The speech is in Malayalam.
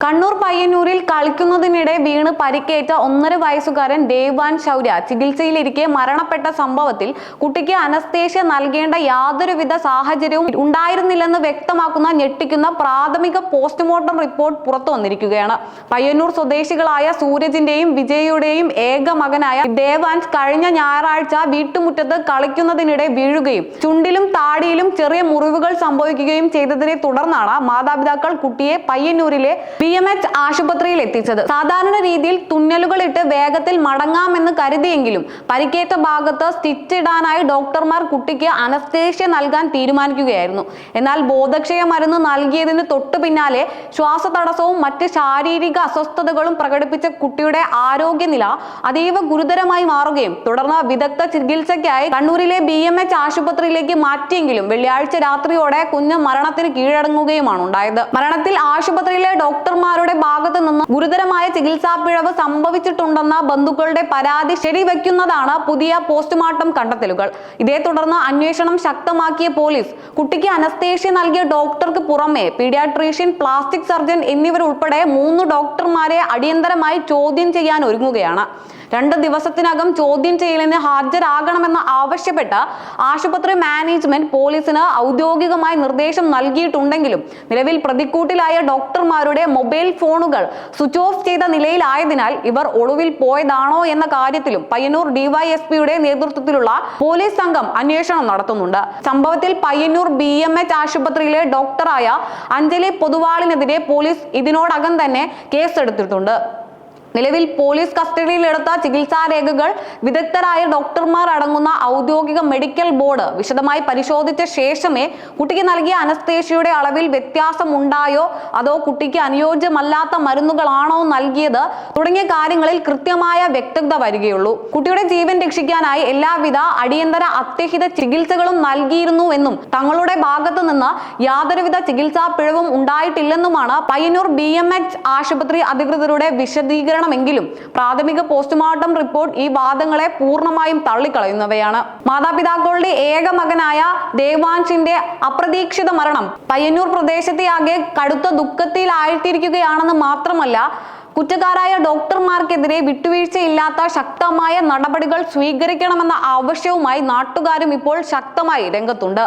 കണ്ണൂർ പയ്യന്നൂരിൽ കളിക്കുന്നതിനിടെ വീണ് പരിക്കേറ്റ 1.5 വയസ്സുകാരൻ ദേവാൻ ശൗര്യ ചികിത്സയിലിരിക്കെ മരണപ്പെട്ട സംഭവത്തിൽ കുട്ടിക്ക് അനസ്തേഷ്യ നൽകേണ്ട യാതൊരുവിധ സാഹചര്യവും ഉണ്ടായിരുന്നില്ലെന്ന് വ്യക്തമാക്കുന്ന ഞെട്ടിക്കുന്ന പ്രാഥമിക പോസ്റ്റ്മോർട്ടം റിപ്പോർട്ട് പുറത്തു വന്നിരിക്കുകയാണ്. പയ്യന്നൂർ സ്വദേശികളായ സൂരജിന്റെയും വിജയയുടെയും ഏക മകനായ ദേവാൻ കഴിഞ്ഞ ഞായറാഴ്ച വീട്ടുമുറ്റത്ത് കളിക്കുന്നതിനിടെ വീഴുകയും ചുണ്ടിലും താടിയിലും ചെറിയ മുറിവുകൾ സംഭവിക്കുകയും ചെയ്തതിനെ തുടർന്നാണ് മാതാപിതാക്കൾ കുട്ടിയെ പയ്യന്നൂരിലെ BMH ആശുപത്രിയിൽ എത്തിച്ചത്. സാധാരണ രീതിയിൽ തുന്നലുകൾ ഇട്ട് വേഗത്തിൽ മടങ്ങാമെന്ന് കരുതിയെങ്കിലും പരിക്കേറ്റ ഭാഗത്ത് സ്റ്റിച്ച് ഇടാനായി ഡോക്ടർമാർ കുട്ടിക്ക് അനസ്തേഷ്യ നൽകാൻ തീരുമാനിക്കുകയായിരുന്നു. എന്നാൽ ബോധക്ഷയ മരുന്ന് നൽകിയതിന് തൊട്ടു പിന്നാലെ ശ്വാസതടസ്സവും മറ്റ് ശാരീരിക അസ്വസ്ഥതകളും പ്രകടിപ്പിച്ച കുട്ടിയുടെ ആരോഗ്യനില അതീവ ഗുരുതരമായി മാറുകയും തുടർന്ന് വിദഗ്ധ ചികിത്സയ്ക്കായി കണ്ണൂരിലെ BMH ആശുപത്രിയിലേക്ക് മാറ്റിയെങ്കിലും വെള്ളിയാഴ്ച രാത്രിയോടെ കുഞ്ഞ് മരണത്തിന് കീഴടങ്ങുകയുമാണ് ഉണ്ടായത്. മരണത്തിൽ ആശുപത്രിയിലെ ഡോക്ടർമാരുടെ ഭാഗത്തു നിന്ന് ഗുരുതരമായ ചികിത്സാ പിഴവ് സംഭവിച്ചിട്ടുണ്ടെന്ന ബന്ധുക്കളുടെ പരാതി ശരിവെക്കുന്നതാണ് പുതിയ പോസ്റ്റ്മോർട്ടം കണ്ടെത്തലുകൾ. ഇതേ തുടർന്ന് അന്വേഷണം ശക്തമാക്കിയ പോലീസ് കുട്ടിക്ക് അനസ്തേഷ്യ നൽകിയ ഡോക്ടർക്ക് പുറമെ പീഡിയാട്രീഷ്യൻ, പ്ലാസ്റ്റിക് സർജൻ എന്നിവരുൾപ്പെടെ 3 ഡോക്ടർമാരെ അടിയന്തരമായി ചോദ്യം ചെയ്യാൻ ഒരുങ്ങുകയാണ്. 2 ദിവസത്തിനകം ചോദ്യം ചെയ്യലിന് ഹാജരാകണമെന്ന് ആവശ്യപ്പെട്ട് ആശുപത്രി മാനേജ്മെന്റ് പോലീസിന് ഔദ്യോഗികമായി നിർദ്ദേശം നൽകിയിട്ടുണ്ടെങ്കിലും നിലവിൽ പ്രതിക്കൂട്ടിലായ ഡോക്ടർമാരുടെ മൊബൈൽ ഫോണുകൾ സ്വിച്ച് ഓഫ് ചെയ്ത നിലയിലായതിനാൽ ഇവർ ഒളിവിൽ പോയതാണോ എന്ന കാര്യത്തിലും പയ്യന്നൂർ DYSPയുടെ നേതൃത്വത്തിലുള്ള പോലീസ് സംഘം അന്വേഷണം നടത്തുന്നുണ്ട്. സംഭവത്തിൽ പയ്യന്നൂർ BMH ആശുപത്രിയിലെ ഡോക്ടറായ അഞ്ജലി പൊതുവാളിനെതിരെ പോലീസ് ഇതിനോടകം തന്നെ കേസെടുത്തിട്ടുണ്ട്. നിലവിൽ പോലീസ് കസ്റ്റഡിയിലെടുത്ത ചികിത്സാ രേഖകൾ വിദഗ്ധരായ ഡോക്ടർമാർ അടങ്ങുന്ന ഔദ്യോഗിക മെഡിക്കൽ ബോർഡ് വിശദമായി പരിശോധിച്ച ശേഷമേ കുട്ടിക്ക് നൽകിയ അനസ്തേഷ്യയുടെ അളവിൽ വ്യത്യാസം ഉണ്ടായോ അതോ കുട്ടിക്ക് അനുയോജ്യമല്ലാത്ത മരുന്നുകളാണോ നൽകിയത് തുടങ്ങിയ കാര്യങ്ങളിൽ കൃത്യമായ വ്യക്തത വരികയുള്ളൂ. കുട്ടിയുടെ ജീവൻ രക്ഷിക്കാനായി എല്ലാവിധ അടിയന്തര അത്യഹിത ചികിത്സകളും നൽകിയിരുന്നുവെന്നും തങ്ങളുടെ ഭാഗത്തു നിന്ന് യാതൊരുവിധ ചികിത്സാ പിഴവും ഉണ്ടായിട്ടില്ലെന്നുമാണ് പയ്യന്നൂർ BMH ആശുപത്രി അധികൃതരുടെ വിശദീകരണം. എങ്കിലും പ്രാഥമിക പോസ്റ്റ്മോർട്ടം റിപ്പോർട്ട് ഈ വാദങ്ങളെ പൂർണ്ണമായും തള്ളിക്കളയുന്നവയാണ്. മാതാപിതാക്കളുടെ ഏക മകനായ ദേവാൻഷിന്റെ അപ്രതീക്ഷിത മരണം പയ്യന്നൂർ പ്രദേശത്തെയാകെ കടുത്ത ദുഃഖത്തിലായിട്ടിരിക്കുകയാണെന്ന് മാത്രമല്ല, കുറ്റക്കാരായ ഡോക്ടർമാർക്കെതിരെ വിട്ടുവീഴ്ചയില്ലാത്ത ശക്തമായ നടപടികൾ സ്വീകരിക്കണമെന്ന ആവശ്യവുമായി നാട്ടുകാരും ഇപ്പോൾ ശക്തമായി രംഗത്തുണ്ട്.